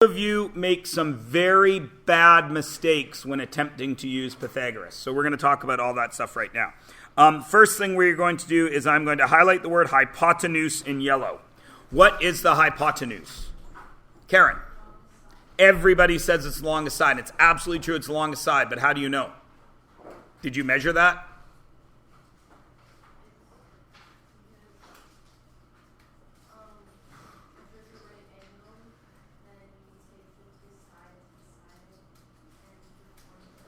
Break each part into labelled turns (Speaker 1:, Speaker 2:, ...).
Speaker 1: of you make some very bad mistakes when attempting to use Pythagoras. So we're going to talk about all that stuff right now. First thing we're going to do is I'm going to highlight the word hypotenuse in yellow. What is the hypotenuse? Karen. Everybody says it's the longest side. It's absolutely true, it's the longest side, but how do you know? Did you measure that?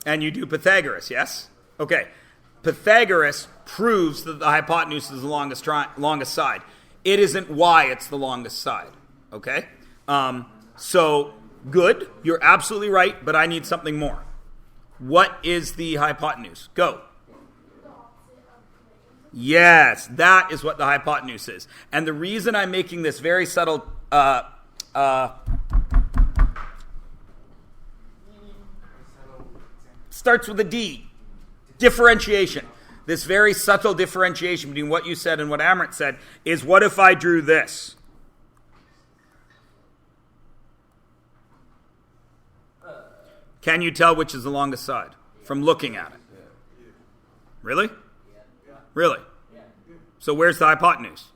Speaker 1: And you do Pythagoras, yes? Okay. Pythagoras proves that the hypotenuse is the longest side. It isn't why it's the longest side. Okay? So, good. You're absolutely right, but I need something more. What is the hypotenuse? Go. Yes, that is what the hypotenuse is. And the reason I'm making this very subtle starts with a D. Differentiation. This very subtle differentiation between what you said and what Amrit said is, what if I drew this? Can you tell which is the longest side from looking at it? Really? Really? So where's the hypotenuse?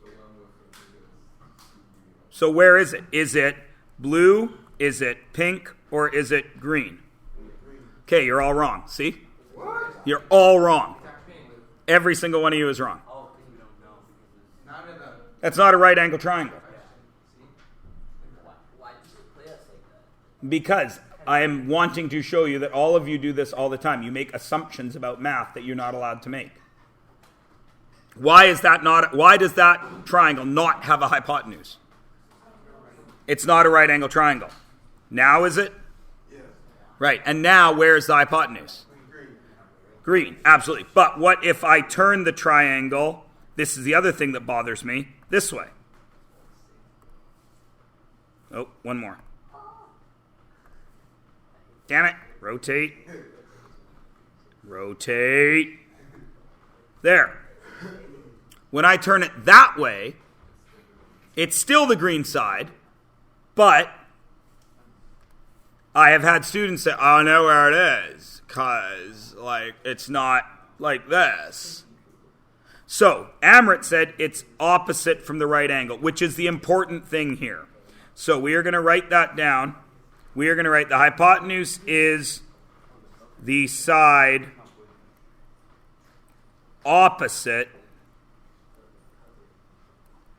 Speaker 1: So where is it? Is it blue? Is it pink? Or is it green? Okay, you're all wrong. See? You're all wrong. Every single one of you is wrong. That's not a right angle triangle. Because I am wanting to show you that all of you do this all the time. You make assumptions about math that you're not allowed to make. Why does that triangle not have a hypotenuse? It's not a right angle triangle. Now is it? Right. And now where's the hypotenuse? Green. Absolutely. But what if I turn the triangle, this is the other thing that bothers me, this way? Oh, one more. Damn it. Rotate. Rotate. There. When I turn it that way, it's still the green side, but I have had students say, I know where it is, because it's not like this. So, Amrit said it's opposite from the right angle, which is the important thing here. So we are going to write that down. We are going to write the hypotenuse is the side opposite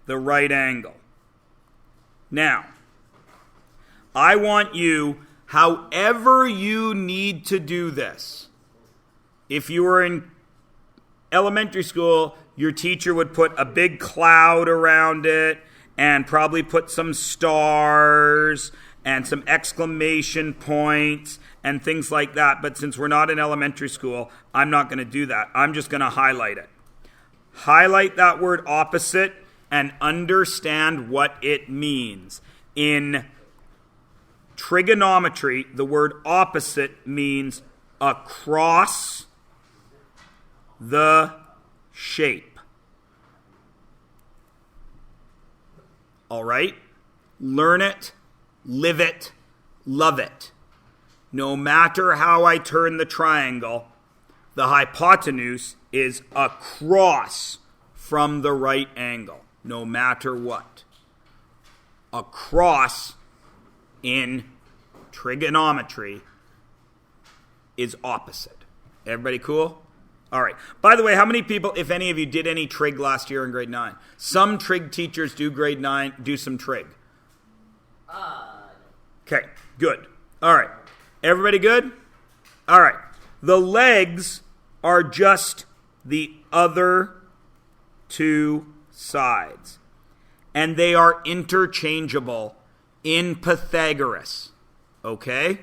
Speaker 1: the right angle. Now, I want you, however you need to do this. If you were in elementary school, your teacher would put a big cloud around it and probably put some stars and some exclamation points and things like that. But since we're not in elementary school, I'm not going to do that. I'm just going to highlight it. Highlight that word opposite and understand what it means. In trigonometry, the word opposite means across the shape. All right? Learn it, live it, love it. No matter how I turn the triangle, the hypotenuse is across from the right angle, no matter what. Across in trigonometry is opposite. Everybody cool? All right. By the way, how many people, if any of you, did any trig last year in grade 9? Some trig teachers do grade 9, do some trig. Okay, good. All right. Everybody good? All right. The legs are just the other two sides. And they are interchangeable in Pythagoras. Okay?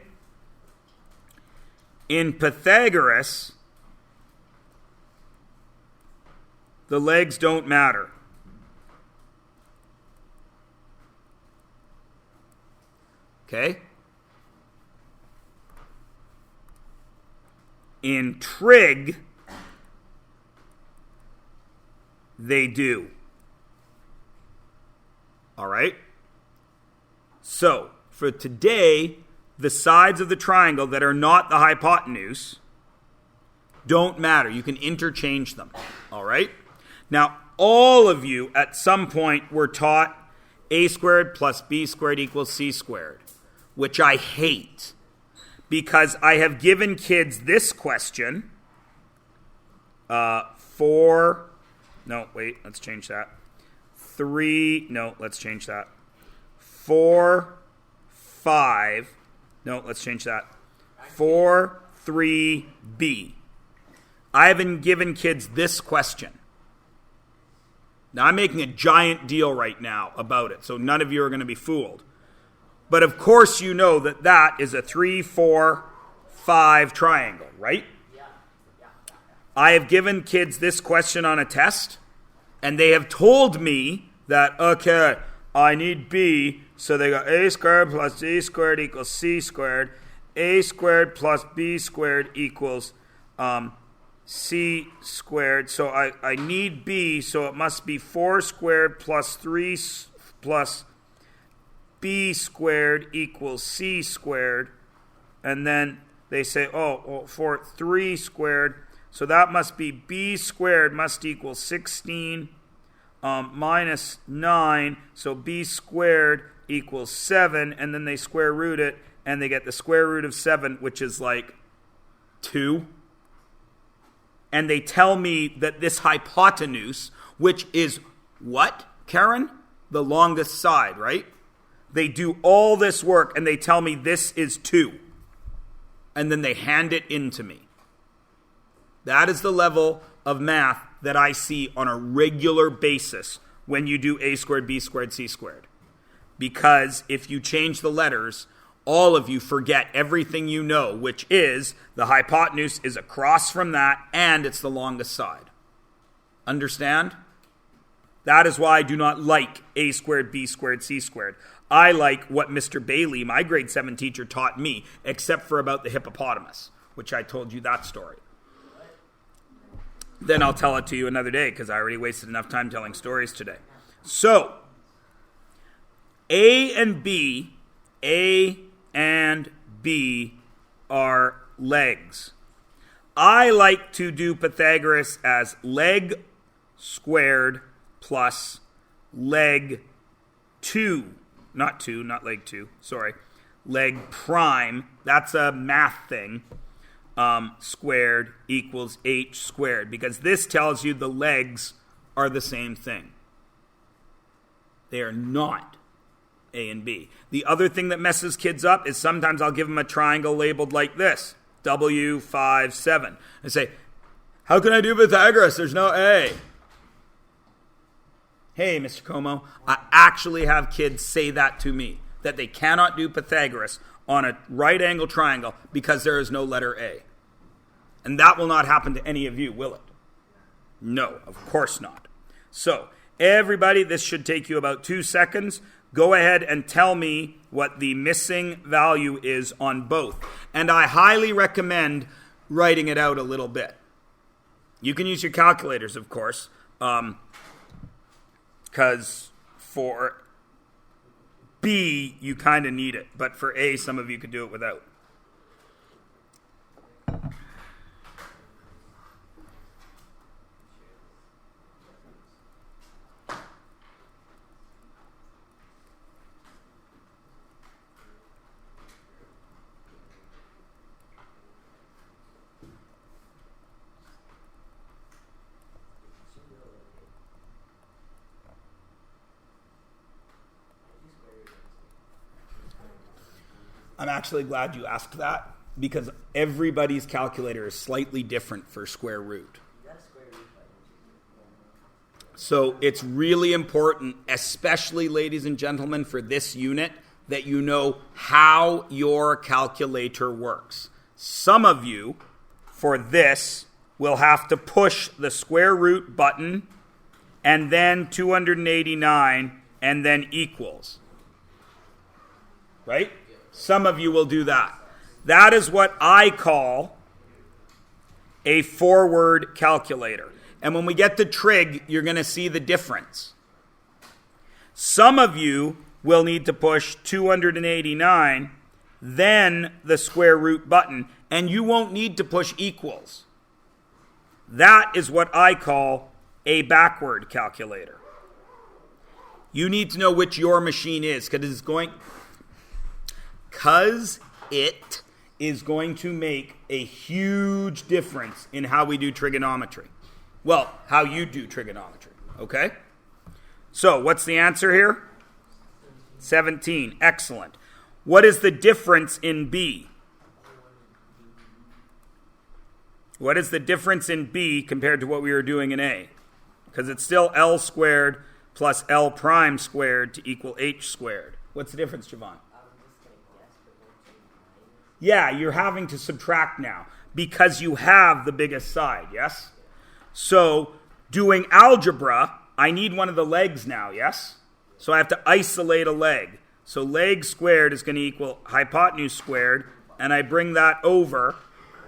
Speaker 1: In Pythagoras, the legs don't matter. Okay? In trig, they do. All right? So, for today, the sides of the triangle that are not the hypotenuse don't matter. You can interchange them. All right? Now, all of you at some point were taught a squared plus b squared equals c squared, which I hate because I have given kids this question let's change that. 4, 5, let's change that. 4, 3, b. I haven't given kids this question. Now, I'm making a giant deal right now about it, so none of you are going to be fooled. But of course you know that that is a 3, 4, 5 triangle, right? I have given kids this question on a test, and they have told me that, okay, I need b, so they go a squared plus c squared equals c squared. A squared plus b squared equals c squared. So I need b, so it must be 4 squared plus 3 plus b squared equals c squared. And then they say, for 3 squared, so that must be b squared must equal 16 minus 9, so b squared equals 7, and then they square root it, and they get the square root of 7, which is like 2. And they tell me that this hypotenuse, which is what, Karen? The longest side, right? They do all this work, and they tell me this is 2. And then they hand it in to me. That is the level of math that I see on a regular basis when you do a squared, b squared, c squared. Because if you change the letters, all of you forget everything you know, which is the hypotenuse is across from that and it's the longest side. Understand? That is why I do not like a squared, b squared, c squared. I like what Mr. Bailey, my grade 7 teacher, taught me, except for about the hippopotamus, which I told you that story. Then I'll tell it to you another day because I already wasted enough time telling stories today. So, A and B are legs. I like to do Pythagoras as leg squared plus leg 2. Not leg 2, sorry. Leg prime, that's a math thing. Squared equals h squared, because this tells you the legs are the same thing. They are not A and B. The other thing that messes kids up is sometimes I'll give them a triangle labeled like this, W, 5, 7. I say, how can I do Pythagoras? There's no A. Hey, Mr. Como, I actually have kids say that to me, that they cannot do Pythagoras on a right angle triangle because there is no letter A. And that will not happen to any of you, will it? No, of course not. So, everybody, this should take you about 2 seconds. Go ahead and tell me what the missing value is on both. And I highly recommend writing it out a little bit. You can use your calculators, of course, because for B, you kind of need it. But for A, some of you could do it without. I'm actually glad you asked that because everybody's calculator is slightly different for square root. So it's really important, especially ladies and gentlemen, for this unit, that you know how your calculator works. Some of you, for this, will have to push the square root button and then 289 and then equals. Right? Some of you will do that. That is what I call a forward calculator. And when we get to trig, you're going to see the difference. Some of you will need to push 289, then the square root button, and you won't need to push equals. That is what I call a backward calculator. You need to know which your machine is, because it is going to make a huge difference in how we do trigonometry. Well, how you do trigonometry, okay? So, what's the answer here? 17. Excellent. What is the difference in B? What is the difference in B compared to what we were doing in A? Because it's still L squared plus L prime squared to equal H squared. What's the difference, Javon? Yeah, you're having to subtract now because you have the biggest side, yes? So, doing algebra, I need one of the legs now, yes? So I have to isolate a leg. So leg squared is going to equal hypotenuse squared, and I bring that over,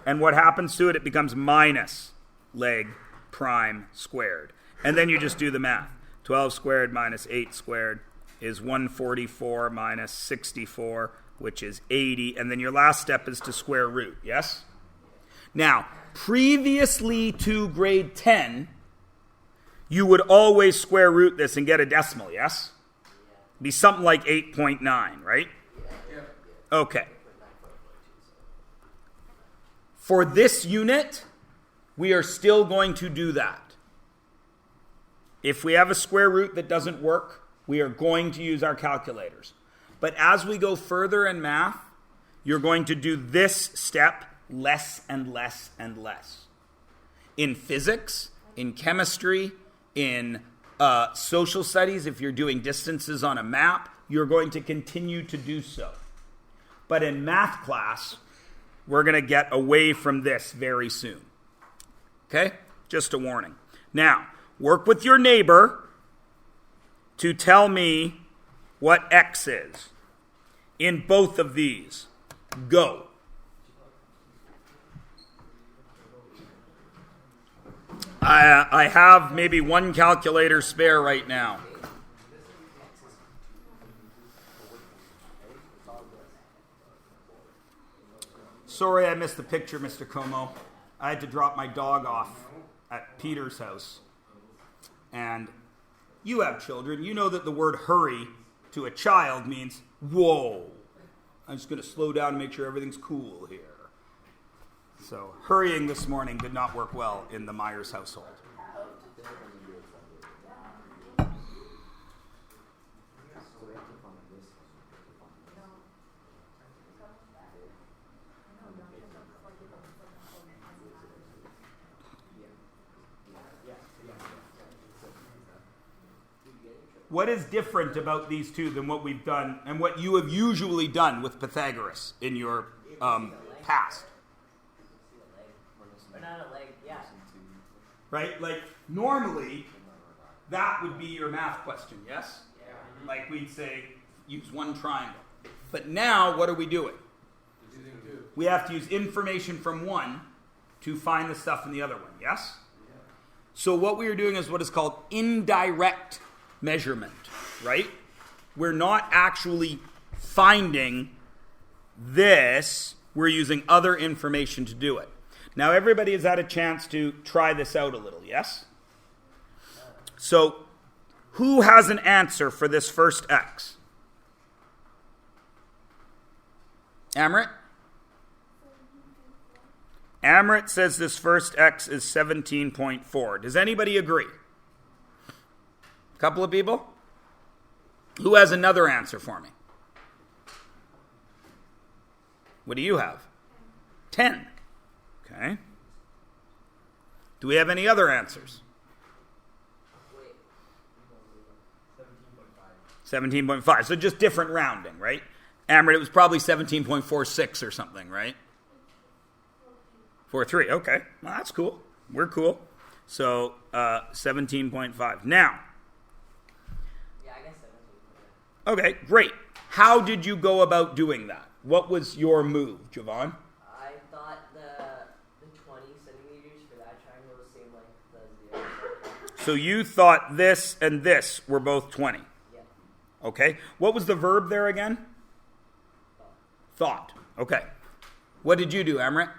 Speaker 1: and what happens to it? It becomes minus leg prime squared. And then you just do the math. 12 squared minus 8 squared is 144 minus 64, which is 80. And then your last step is to square root, yes? Now, previously to grade 10, you would always square root this and get a decimal, yes? It'd be something like 8.9, right? Okay. For this unit, we are still going to do that. If we have a square root that doesn't work, we are going to use our calculators. But as we go further in math, you're going to do this step less and less and less. In physics, in chemistry, in social studies, if you're doing distances on a map, you're going to continue to do so. But in math class, we're going to get away from this very soon. Okay? Just a warning. Now, work with your neighbor to tell me what x is in both of these. Go. I have maybe one calculator spare right now. Sorry I missed the picture, Mr. Como. I had to drop my dog off at Peter's house. And you have children. You know that the word hurry to a child means, whoa. I'm just going to slow down and make sure everything's cool here. So hurrying this morning did not work well in the Myers household. What is different about these two than what we've done and what you have usually done with Pythagoras in your past? Right? Like, normally, that would be your math question, yes? Like, we'd say, use one triangle. But now, what are we doing? We have to use information from one to find the stuff in the other one, yes? So what we are doing is what is called indirect measurement, right? We're not actually finding this. We're using other information to do it. Now, everybody has had a chance to try this out a little, yes? So, who has an answer for this first x? Amrit? Amrit says this first x is 17.4. Does anybody agree? A couple of people? Who has another answer for me? What do you have? 10. Okay. Do we have any other answers? 17.5. So just different rounding, right? Amrit, it was probably 17.46 or something, right? 4.3. Okay. Well, that's cool. We're cool. So 17.5. Now.
Speaker 2: Yeah, I guess 17.
Speaker 1: Okay, great. How did you go about doing that? What was your move, Javon?
Speaker 2: I thought the 20 centimeters for that triangle was the same like the 0.
Speaker 1: So you thought this and this were both 20?
Speaker 2: Yeah.
Speaker 1: Okay. What was the verb there again? Thought. Okay. What did you do, Amrit?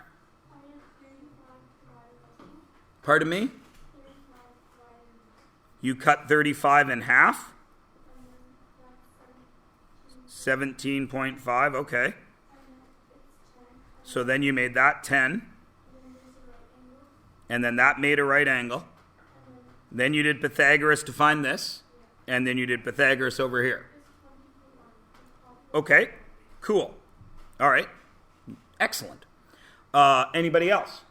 Speaker 1: Pardon me? You cut 35 in half? 17.5, okay. So then you made that 10. And then that made a right angle. Then you did Pythagoras to find this. And then you did Pythagoras over here. Okay, cool. All right, excellent. Anybody else?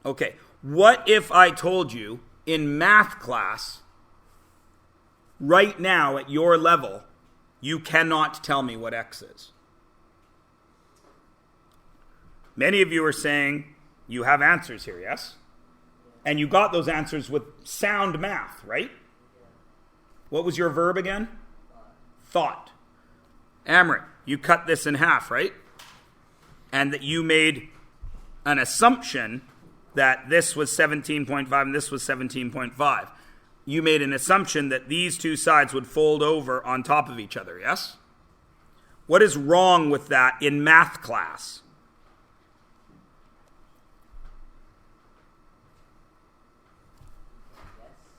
Speaker 1: Okay, what if I told you in math class, right now at your level, you cannot tell me what x is? Many of you are saying you have answers here, yes? And you got those answers with sound math, right? What was your verb again? Thought. Amrit, you cut this in half, right? And that you made an assumption that this was 17.5 and this was 17.5. You made an assumption that these two sides would fold over on top of each other, yes? What is wrong with that in math class?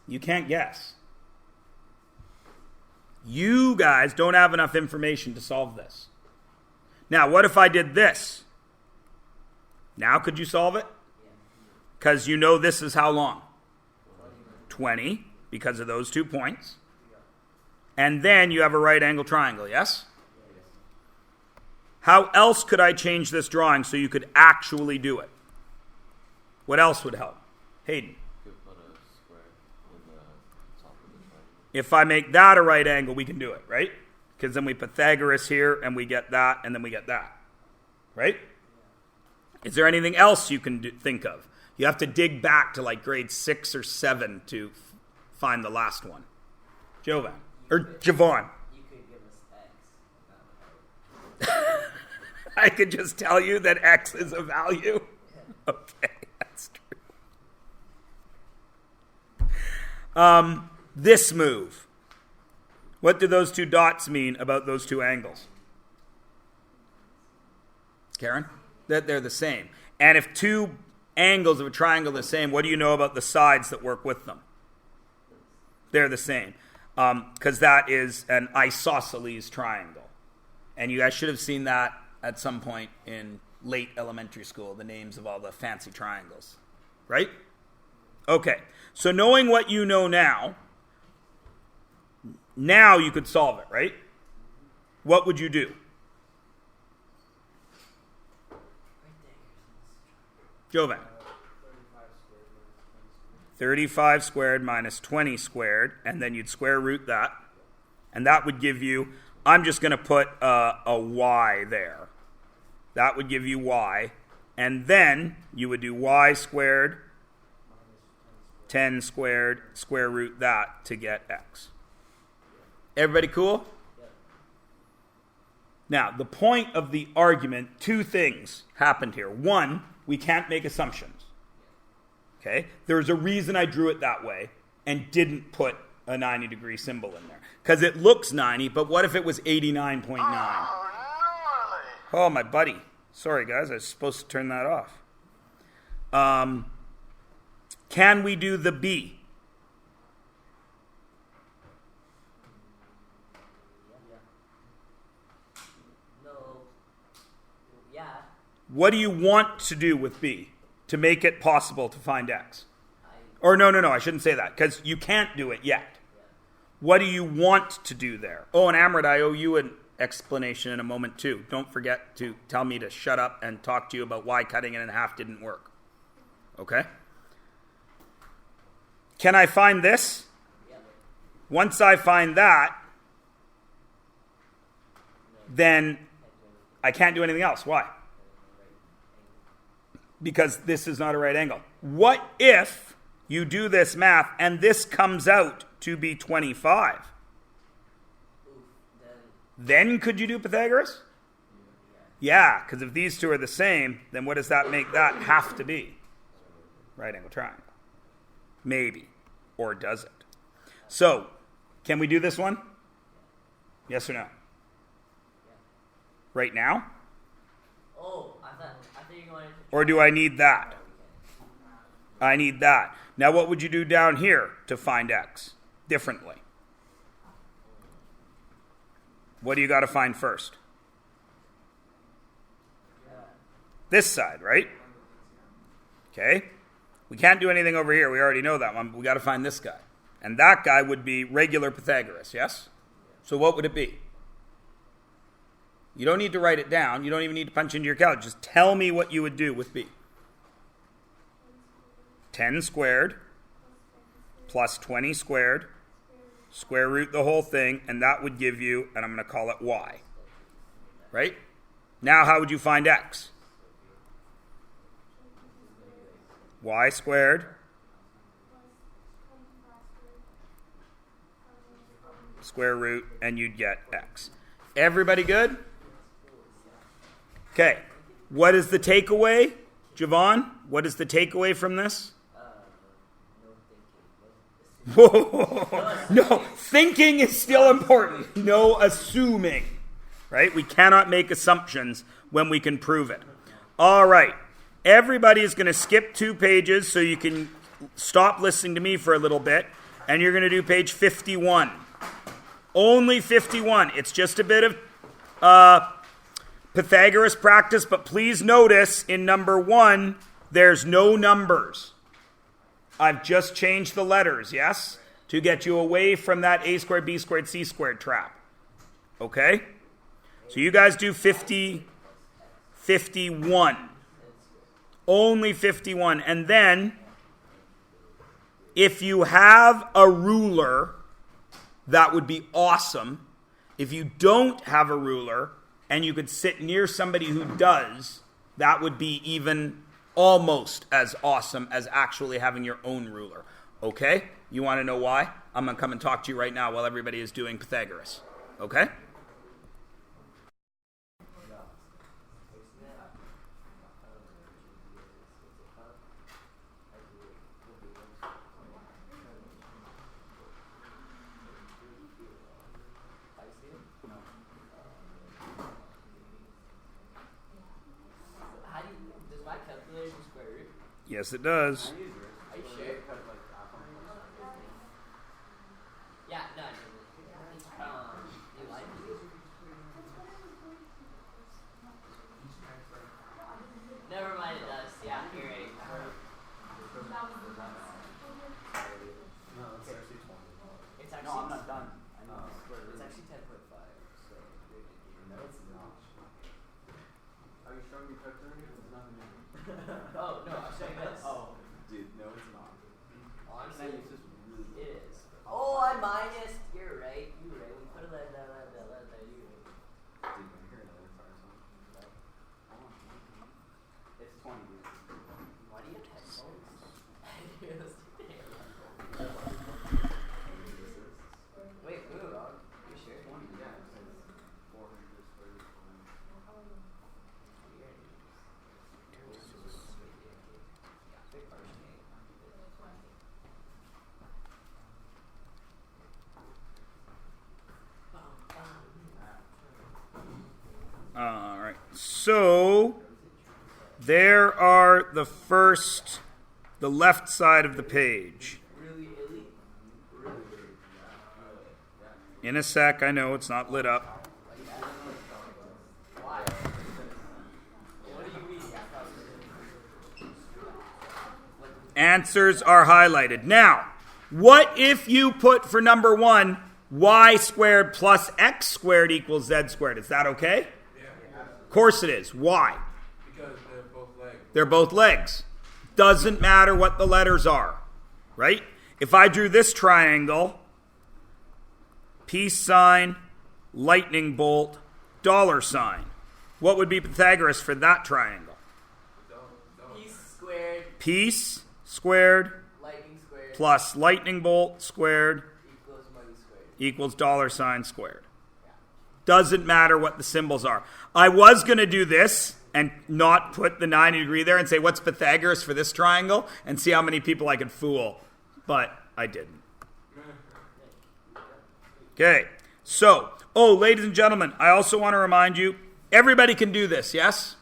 Speaker 1: You can't guess. You guys don't have enough information to solve this. Now, what if I did this? Now could you solve it? Because you know this is how long? 20, because of those 2 points. And then you have a right angle triangle, yes? How else could I change this drawing so you could actually do it? What else would help? Hayden. If I make that a right angle, we can do it, right? Because then we Pythagoras here, and we get that, and then we get that. Right? Is there anything else you can think of? You have to dig back to like grade 6 or 7 to find the last one. Jovan. Or Javon.
Speaker 2: You could give us x.
Speaker 1: I could just tell you that x is a value? Okay, that's true. This move. What do those two dots mean about those two angles? Karen? That they're the same. And if two angles of a triangle are the same, what do you know about the sides that work with them? They're the same. Because that is an isosceles triangle. And you guys should have seen that at some point in late elementary school, the names of all the fancy triangles. Right? Okay. So knowing what you know now you could solve it, right? What would you do? Jovan. 35 squared minus 20 squared, and then you'd square root that. And that would give you, I'm just going to put a y there. That would give you y. And then you would do y squared, 10 squared, square root that to get x. Everybody cool? Now, the point of the argument, 2 things happened here. 1, we can't make assumptions. Okay? There's a reason I drew it that way and didn't put a 90-degree symbol in there. Because it looks 90, but what if it was 89.9? Oh, my buddy. Sorry, guys. I was supposed to turn that off. Can we do the B? What do you want to do with B to make it possible to find x? Or no, I shouldn't say that, because you can't do it yet. What do you want to do there? Oh, and Amrit, I owe you an explanation in a moment too. Don't forget to tell me to shut up and talk to you about why cutting it in half didn't work. Okay? Can I find this? Once I find that, then I can't do anything else. Why? Because this is not a right angle. What if you do this math and this comes out to be 25? Then could you do Pythagoras? Yeah, because if these two are the same, then what does that make that have to be? Right angle triangle. Maybe. Or does it? So, Can we do this one? Yes or no? Right now?
Speaker 2: Oh, I thought you wanted to...
Speaker 1: Or do I need that? I need that. Now what would you do down here to find x differently? What do you got to find first? This side, right? Okay. We can't do anything over here. We already know that one. But we got to find this guy. And that guy would be regular Pythagoras, yes? So what would it be? You don't need to write it down. You don't even need to punch into your calculator. Just tell me what you would do with b. 10 squared plus 20 squared, square root the whole thing, and that would give you, and I'm going to call it y. Right? Now how would you find x? Y squared square root, and you'd get x. Everybody good? Okay. What is the takeaway, Javon? What is the takeaway from this? Whoa. No, thinking is still important. No assuming. Right? We cannot make assumptions when we can prove it. All right. Everybody is going to skip 2 pages so you can stop listening to me for a little bit. And you're going to do page 51. Only 51. It's just a bit of Pythagoras practice, but please notice in number 1, there's no numbers. I've just changed the letters, yes? To get you away from that a squared, b squared, c squared trap. Okay? So you guys do 51. Only 51. And then, if you have a ruler, that would be awesome. If you don't have a ruler, and you could sit near somebody who does, that would be even almost as awesome as actually having your own ruler. Okay? You want to know why? I'm going to come and talk to you right now while everybody is doing Pythagoras. Okay? Yes, it does.
Speaker 2: Are you sure? Yeah, no. You like it? Never mind, it does. Yeah, you're right.
Speaker 3: No, it's actually 20.
Speaker 2: It's actually...
Speaker 3: No, I'm not done. I know.
Speaker 2: It's actually 10.5. So
Speaker 3: No, it's not. Are you showing me picture? It's not me.
Speaker 2: Oh, no, I'm showing this.
Speaker 3: Oh, dude, no, it's not.
Speaker 2: Honestly,
Speaker 3: It's just really
Speaker 2: it is. Oh, I minus. You're right. You're right. We put a let that. You're right.
Speaker 3: Dude, can you hear another fire song? It's 20, dude.
Speaker 2: Why do you have headphones? Wait, move on. You sure?
Speaker 3: 20, yeah. It says 400 squared.
Speaker 1: All right. So there are the left side of the page. In a sec, I know it's not lit up.
Speaker 2: Why? What do you mean?
Speaker 1: Answers are highlighted. Now, what if you put for number 1, y squared plus x squared equals z squared? Is that okay? Of course it is. Why?
Speaker 4: Because they're both legs.
Speaker 1: They're both legs. Doesn't matter what the letters are, right? If I drew this triangle, peace sign, lightning bolt, $sign, what would be Pythagoras for that triangle?
Speaker 2: Peace squared,
Speaker 1: Peace squared
Speaker 2: lightning squared,
Speaker 1: plus lightning bolt squared
Speaker 2: equals money squared.
Speaker 1: equals $sign squared. Doesn't matter what the symbols are. I was going to do this and not put the 90 degree there and say, what's Pythagoras for this triangle? And see how many people I could fool. But I didn't. Okay. So, ladies and gentlemen, I also want to remind you, everybody can do this, yes?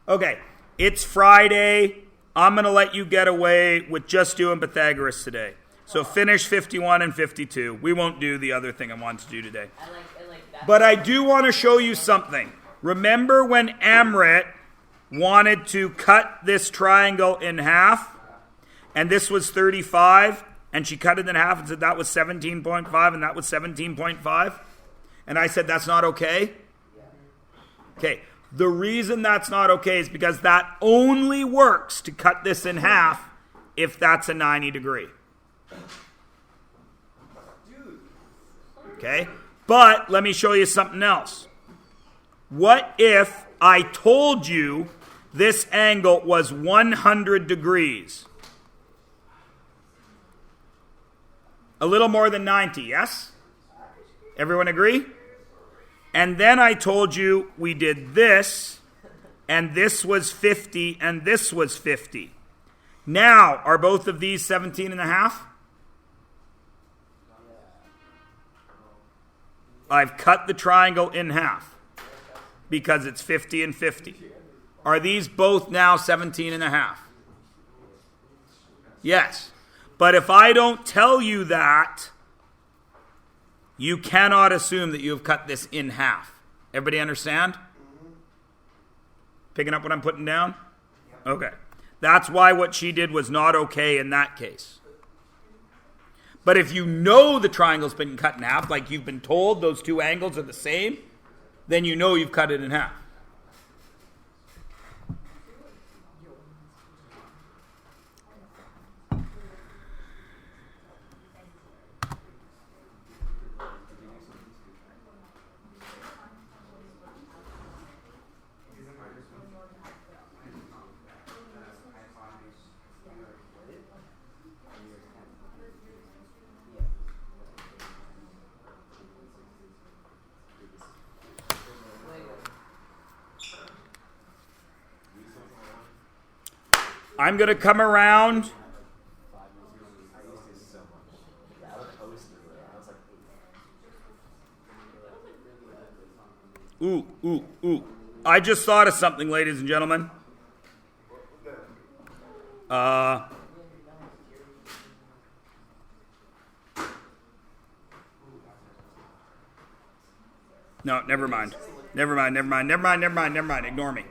Speaker 1: Okay. It's Friday. I'm going to let you get away with just doing Pythagoras today. So finish 51 and 52. We won't do the other thing I want to do today. But I do want to show you something. Remember when Amrit wanted to cut this triangle in half, and this was 35, and she cut it in half and said that was 17.5 and that was 17.5? And I said that's not okay? Okay. The reason that's not okay is because that only works to cut this in half if that's a 90 degree. Okay? But let me show you something else. What if I told you this angle was 100 degrees? A little more than 90, yes? Everyone agree? And then I told you we did this, and this was 50, and this was 50. Now, are both of these 17 and a half? I've cut the triangle in half because it's 50 and 50. Are these both now 17 and a half? Yes. But if I don't tell you that, you cannot assume that you have cut this in half. Everybody understand? Picking up what I'm putting down? Okay. That's why what she did was not okay in that case. But if you know the triangle's been cut in half, like you've been told those two angles are the same, then you know you've cut it in half. I'm going to come around. Ooh. I just thought of something, ladies and gentlemen. No, never mind. Ignore me.